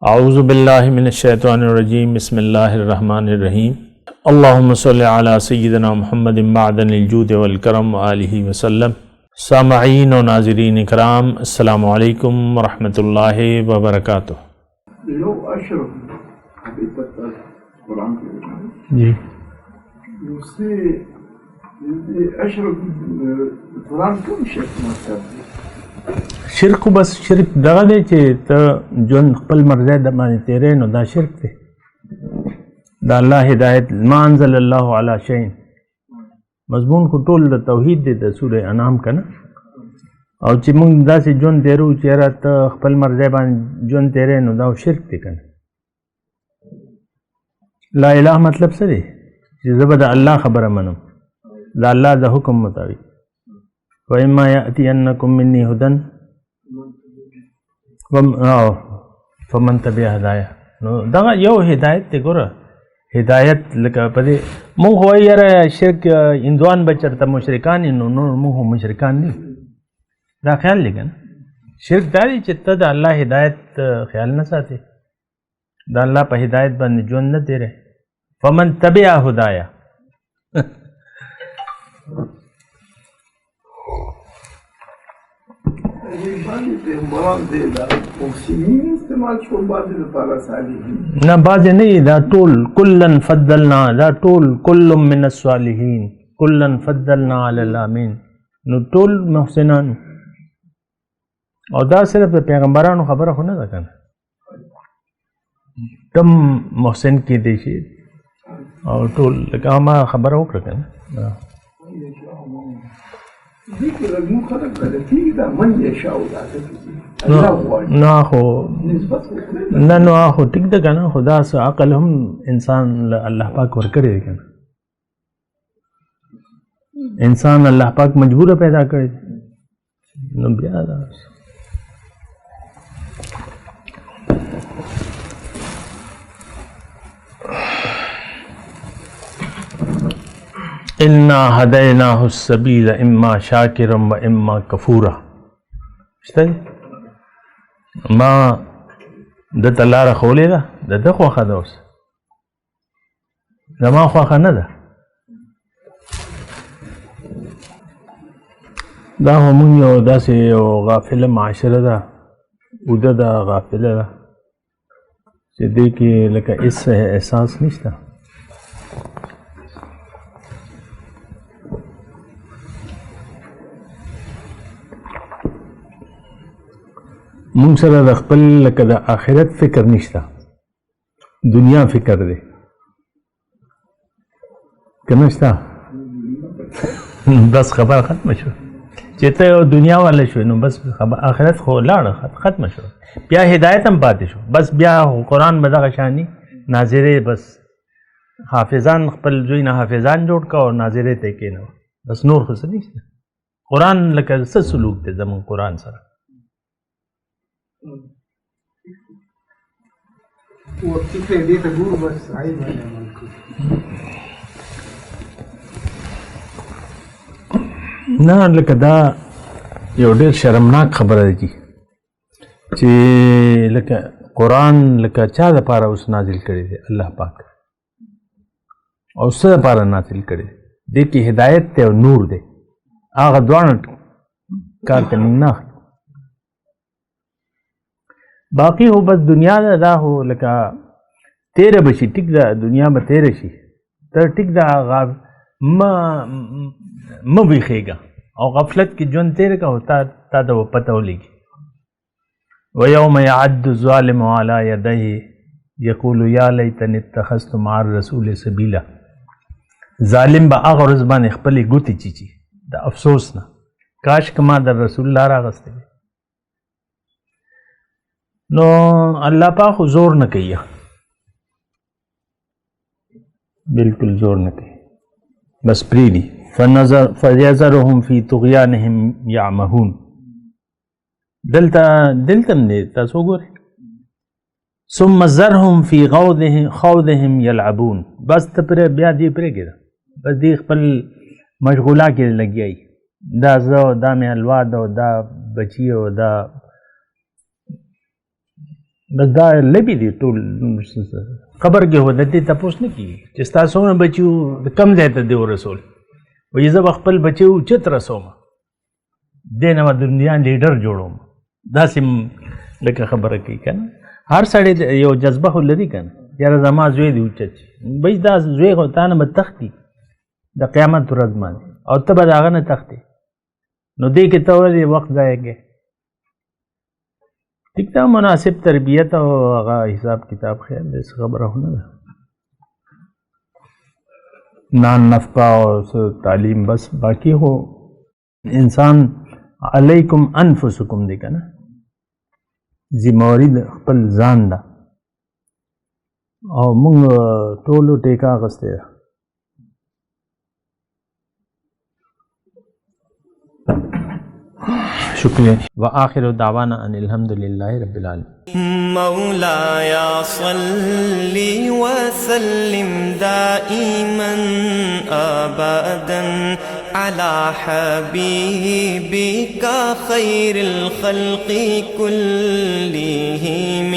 औज़ु बिल्लाहि मिनश्शैतानिर्रजीम बिस्मिल्लाहिर्रहमानिर्रहीम अल्लाहुम्मा सल्लि अला सय्यिदिना मुहम्मदिन मअदनिल जूदि वल करम व आलिहि वसल्लम। सामईन व नाज़रीन इकराम, अस्सलामु अलैकुम व रहमतुल्लाहि व बरकातुहू। जी शिरक बस शिरक दगा दे चे तो जोन खपल मर्ज़ी द बांधे तेरे नो दा शिरक थे। दा अल्लाह हिदायत मा अंज़लल्लाहु अला शैइन मज़मून को टोल द तौहीद दे द सूरह अनाम का ना। और ची मुंग दा से जोन तेरू चेहरा तो खपल मर्ज़ी बांधे जोन तेरे नो दा शिरक थे कन। ला इलाह मतलब सरे ज़बद अल्लाह खबर मनम दा अल्लाह दा हुक्म मुताबिक व इम्मा यातियन्नकुम मिन्नी हुदन फमन तबिअ हिदाया नो दगा यो हिदायत ते गोरा हिदायत लका पदे मुंग हो यार शिरक इंदवान बचर त मुशरिकान नो नो मुंग मुशरिकान नहीं दा ख्याल लेकिन शिरक दारी चित्त दा अल्लाह हिदायत ख्याल न साथे दा अल्लाह पर हिदायत बन जोन न दे रहे फमन तबिअ हुदाया ना बाजे नहीं दा टोल कुल्लन फद्दलना दा टोल कुल्लुम मिनस सालिहीन कुल्लन फद्दलना अलल आमीन नो टोल मुहसिनान और दा सिर्फ पैगंबरानो खबर हो ना कन तम मुहसिन की देशी और टोल लगा मा खबर हो कन ना हो ना नो हो टिक द ना खुदा से अकल हम इंसान अल्लाह पाक वर करे कन इंसान अल्लाह पाक मजबूर पैदा करे न बियादा इन्ना हदैनाहु सबील इम्मा शाकिरम व इम्मा कफूरा माँ द तलार खोले दा द ख्वाखा दोस जमा ख्वाखा न दा दा हम यो दा से यो गाफिल माशरा दा उदा दा गाफिल दा से देखी लका इस एहसास नहीं था मुंग सरा द खपल लका द आखिरत फिक्र निश्ता दुनिया फिक्र दे कनश्ता बस खबर खत्म शो चेते दुनिया वाले शो नो बस खबर आखिरत खो लाड़ खत्म शो ब्या हिदायत हम पाते शो बस ब्या कुरान बदा शानी नाजिरे बस हाफिजान खपल जो ना हाफिजान जोड़ का और नाजिरे ते के ना बस नूर खुश नहीं कुरान लका स सलूक ते जम कुरान सर ना लका दा यो ढेर शर्मनाक खबर है जी चे लका कुरान लका चा द पारा उस नाजिल करे थे अल्लाह पाक और उस पारा नाजिल करे देखी हिदायत ते और नूर दे आगा द्वान कार करना बाकी हो बस दुनिया दा हो लका तेरे बशी टिक दा दुनिया में तेरे शी तर टिक दा म बिखेगा और गफलत की जोन तेरे का होता ता वो पता हो लेगी व यौम यअद्दु ज़ालिमु अला यदैहि यक़ूलु या लैतनी इत्तख़ज़्तु मअर रसूल सबीला जालिम बा आगरज़ बान खपली गुती चीची दा अफसोस ना काश कमा दर रसूल ला रागस्ते नो अल्लाह पाक जोर न कहिया बिल्कुल जोर न कही बस प्रीनी फयज़रुहुम फी तुग़यानिहिम यामहून दिलतम ने तसोगुर सुम्मा ज़रहुम फी ख़ौदिहिम यलअबून बस तपरे ब्या दी परे गिरा बस दी खपल मशगूला के लगी आई दा ज़ो दा में अलवा दो दा बचियो दा बस दा लबी दी टोल खबर के होदती तपोस न की چې تاسو نه بچو کم ځای ته دی رسول وې زه خپل بچو چت رسوم دینه د دنیا لیډر جوړوم داسې لکه خبره کوي کنه هر سړی یو جذبه ولري کنه یاره زما زوی دی اوچت بچ دا زوی خو تا نه تختی د قیامت ورځ باندې او ته به د هغه نه تختی نو دې کې ته ولې وخت ضایع کوې ٹھیک था مناسب تربیت او هغه حساب کتاب خیال دې خبره نه ده نان نفقه او تعلیم بس باقی هو انسان علیکم انفسکم دی کنه ذمہواری خپل ځان ده او موږ ټولو ټیکا غسته شکریہ وآخر دعوانا ان الحمدللہ رب العالمین مولاي صلي وسلم دائما أبدا على حبيبك خير الخلق كلهم